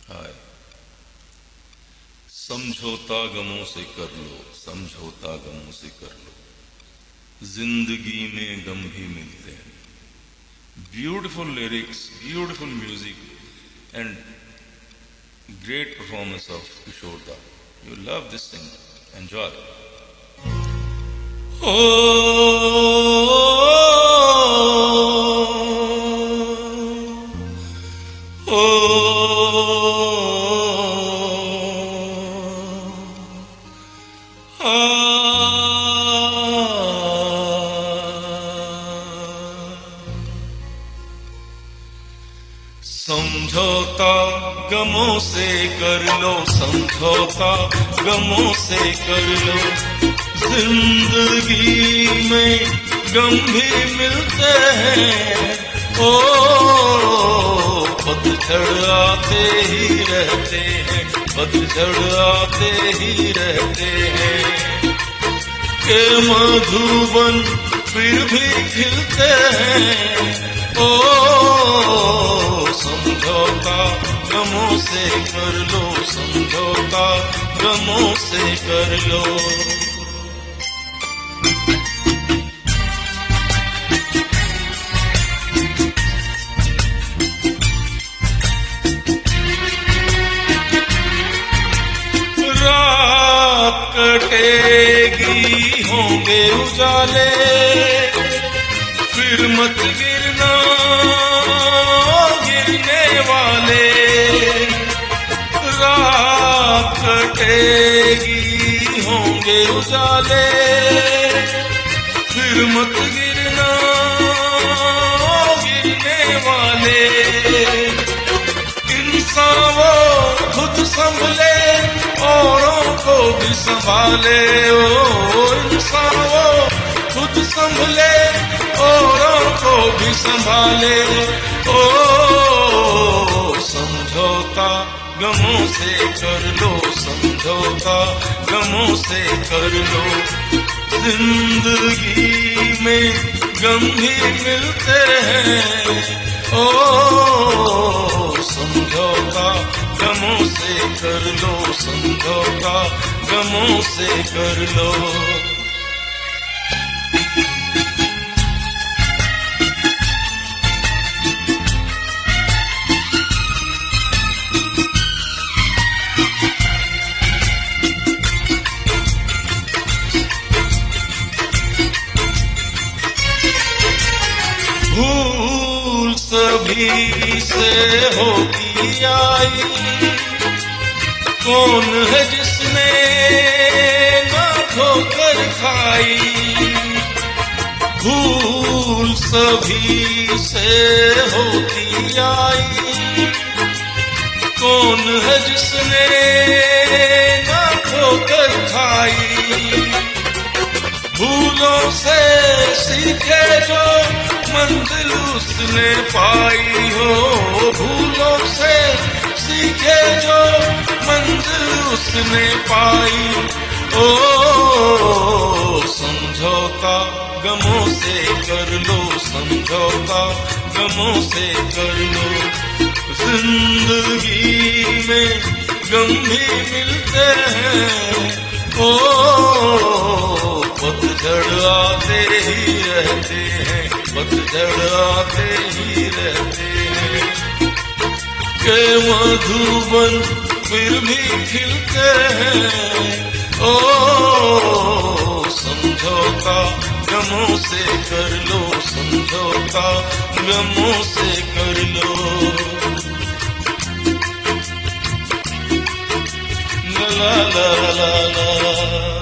हाय। समझौता गमों से कर लो, समझौता गमों से कर लो, जिंदगी में गम भी मिलते हैं। Beautiful lyrics, beautiful music and great performance of Kishore Da. You love this thing. Enjoy. समझौता गमों से कर लो, समझौता गमों से कर लो, जिंदगी में गम भी मिलते हैं। ओ पतझड़ आते ही रहते हैं, पतझड़ आते ही रहते हैं, के मधुबन फिर भी खिलते हैं। ओ समझौता गमों से कर लो, समझौता गमों से कर लो। रात कटेगी होंगे उजाले, फिर मत गिरना गिरने वाले। रात कटेगी होंगे उजाले, फिर मत गिरना गिरने वाले। इंसान वो खुद संभले औरों को भी संभाले। ओ इंसान वो खुद संभले औरों को भी संभाले। ओ समझौता गमों से कर लो, समझौता गमों से कर लो, जिंदगी में गम भी मिलते हैं। ओ समझौता गमों से कर लो, समझौता गमों से कर लो। भूल सभी से होगी आई, कौन है जिसने ना ठोकर खाई। भूल सभी से होगी आई, कौन है जिसने ना ठोकर खाई। भूलों से सीखे जो मंजिल उसने पाई हो, भूलों से सीखे जो मंजिल उसने पाई। ओ समझौता गमों से कर लो, समझौता गमों से कर लो, जिंदगी में गम भी मिलते हैं। ओ पतझड़ आते ही रहते हैं, पतझड़ आते ही रहते हैं, के मधुबन फिर भी खिलते हैं। ओ समझौता गमों से कर लो, समझौता गमों से कर लो। ला ला ला ला ला।